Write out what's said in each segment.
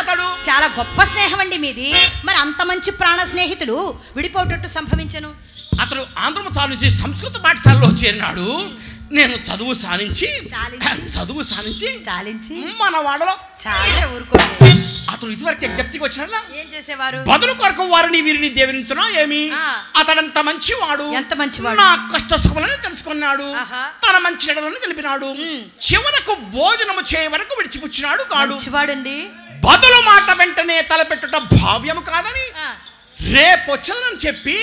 అతడు చాలా గొప్ప స్నేహం అండి మీది. మరి అంత మంచి ప్రాణ స్నేహితులు విడిపోటట్టు సంభవించను? అతడు ఆంధ్రముతాల నుంచి సంస్కృత పాఠశాలలో చేరినాడు. నేను చదువు సాధించి మన వాడలో చాలా ఊరుకోండి. అతడు ఇదివరకే జ్ఞప్తికి వచ్చినా ఏం చేసేవారు? బదులు కొరకు వారిని వీరిని దేవరించునా ఏమి? అతడంత మంచివాడు, ఎంత మంచివాడు, నా కష్ట సుఖములను తెలుసుకున్నాడు, తన మంచి చెడులను తెలిపినాడు, చివరకు భోజనము చేయ వరకు విడిచిపుచ్చినాడు కాడు. మంచివాడండి. బదులు మాట వెంటనే తలపెట్టుట భావ్యము కాదని రేపు వచ్చేదని చెప్పి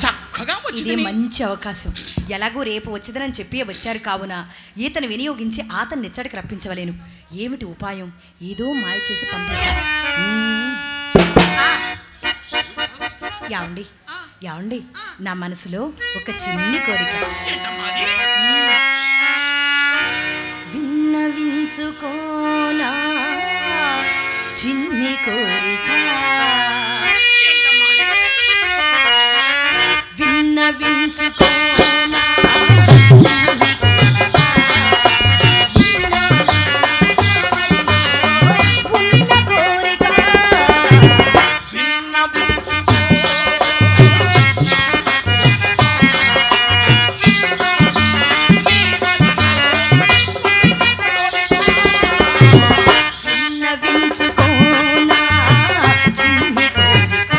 చక్కగా వచ్చింది. మంచి అవకాశం. ఎలాగో రేపు వచ్చేదని చెప్పి వచ్చారు కావున ఈతను వినియోగించి అతన్ని నిచ్చడికి రప్పించవలేను. ఏమిటి ఉపాయం? ఏదో మాయ చేసి పంపించాలి. యాండి నా మనసులో ఒక చిన్ని కోరిక. విన్నవించుకోనా చిన్ని కోరిక, విన్నవించుకోనా చిన్ని ఉన్న కోరిక, విన్నవించుకోనా చిన్ని కోరిక.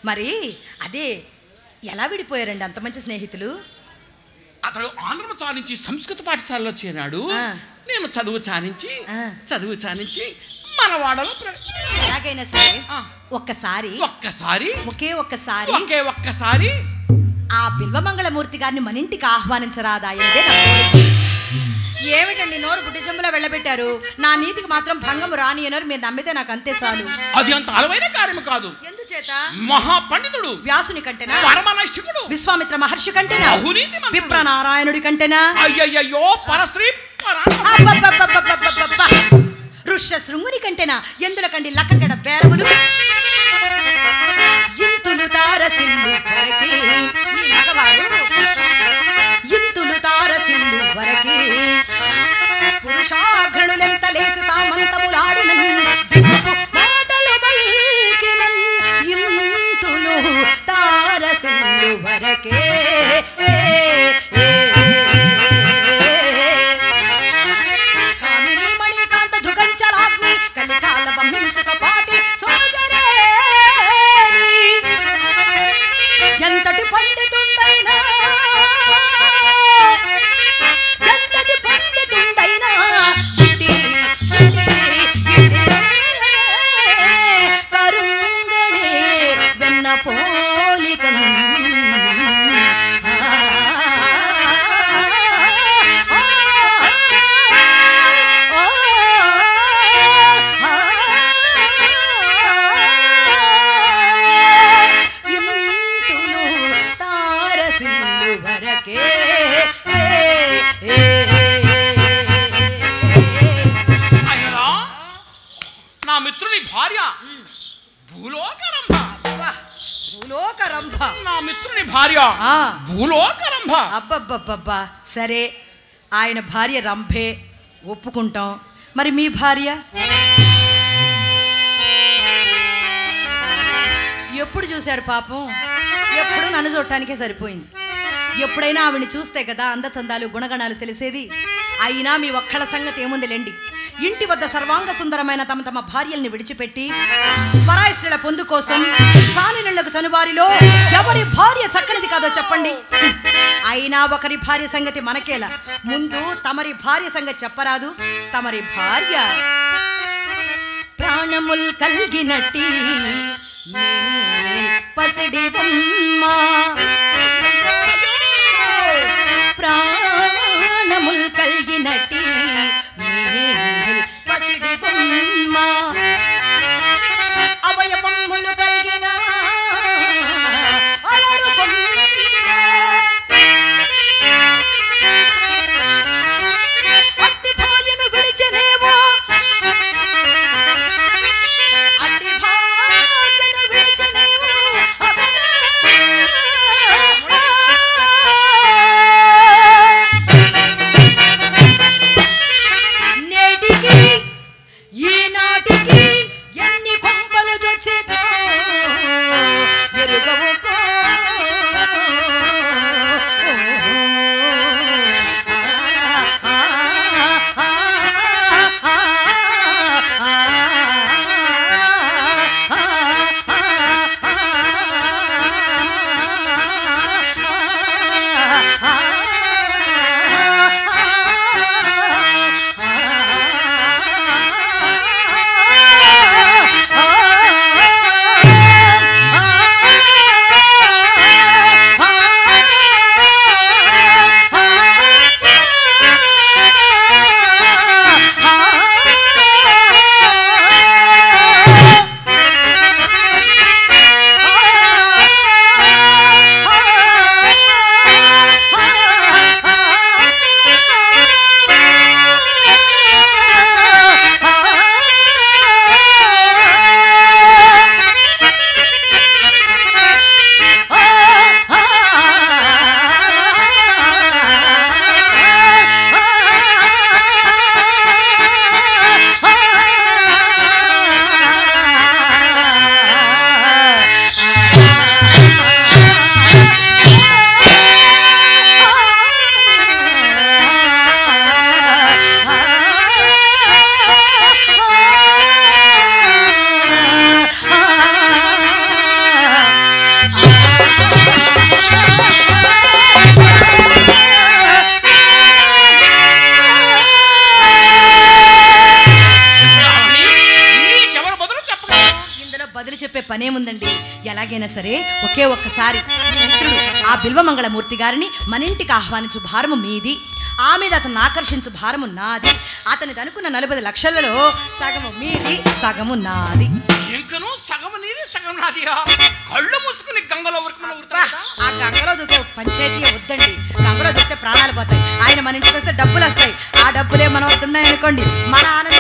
మరి అదే ఎలా విడిపోయారండి అంత మంచి స్నేహితులు? అతడు ఆంధ్రముతాల నుంచి సంస్కృత పాఠశాలలో చేరాడు. నేను చదువు చానించి మన వాడలో ఎలాగైనా సరే ఒక్కసారి ఆ బిల్వమంగళమూర్తి గారిని మన ఇంటికి ఆహ్వానించరాదాయనిదే నా కోరిక. ఏమిటండి నోరు గుడ్డిసెంబులో వెళ్ళబెట్టారు? నా నీతికి మాత్రం భంగం రాని అన్నారు. మీరు నమ్మితే నాకు అంతే చాలు. అది అంత అలవైన కార్యము కాదు. ఎందుచేత? మహాపండితుడు వ్యాసుని కంటేనా, పరమనైష్ఠికుడు విశ్వామిత్ర మహర్షి కంటేనా, విప్రనారాయణుడి కంటేనా, అయ్యయ్యో పరశ్రీ ఋష్య శృంగుని కంటేనా, ఎందులకండి లక్కగడ బేరములు ఇంతులు తారసిల్లు వరకే నీ మగవారు, ఇంతులు తారసిల్లు వరకే పురుషాగ్రణులెంత లేసి సామంతములాడినన్ మాటలు బల్కినన్ ఇంతులు తారసిల్లు వరకే కామిని మణికాంత ధృగంచలాగ్ని కలికాల పంపించుక పాటి సోదరే ఎంతటి పండితుండైనా కరుంగడే వెన్న పోలికన్ నా మిత్రుని భార్య భూలోకరంభ. నా మిత్రుని భార్య భూలోకరంభ. అబ్బబ్బబ్బబ్బా, సరే ఆయన భార్య రంభే ఒప్పుకుంటాం. మరి మీ భార్య ఎప్పుడు చూశారు పాపం? ఎప్పుడు నన్ను చూడటానికే సరిపోయింది. ఎప్పుడైనా ఆవిడని చూస్తే కదా అందచందాలు గుణగణాలు తెలిసేది. అయినా మీ ఒక్కళ్ళ సంగతి ఏముందిలేండి. ఇంటి వద్ద సర్వాంగ సుందరమైన తమ తమ భార్యల్ని విడిచిపెట్టి పరాయి స్త్రీల పొందు కోసం సాలినులకు చనువారిలో ఎవరి భార్య చక్కనిది కాదో చెప్పండి. అయినా ఒకరి భార్య సంగతి మనకేలా, ముందు తమరి భార్య సంగతి చెప్పరాదు. తమరి భార్య ప్రాణముల్ కల్గినట్టి పసిడి బొమ్మ, ప్రాణముల్ కల్గినట్టి పసిడి బొమ్మ, అవయవములు కలిగిన అలరు బొమ్మ, అట్టి భార్యను విడిచెనేమో, అట్టి భార్యను విడిచెనేమో నేటికి ఈనాటికి ఎన్ని కొంపలు చొచ్చేదో ఎరుగవుకో. పనేముందండి, ఎలాగైనా సరే ఒకే ఒక్కసారి మిత్రుడు ఆ బిల్వమంగళమూర్తి గారిని మన ఇంటికి ఆహ్వానించు భారము మీది, ఆ మీద అతను ఆకర్షించు భారము నాది. అతనిది అనుకున్న 40 లక్షలలో సగము మీది, సగము నాది. ఇంకను సగము నీది, సగం నాది. కళ్ళు మూసుకుని గంగలో ఆ గంగలో దూకే పంచాయతీ వద్దండి. గంగలో దూకితే ప్రాణాలు పోతాయి. ఆయన మన ఇంటికి వస్తే డబ్బులు వస్తాయి. ఆ డబ్బులే మన వద్ద ఉన్నాయనుకోండి, మన ఆనందం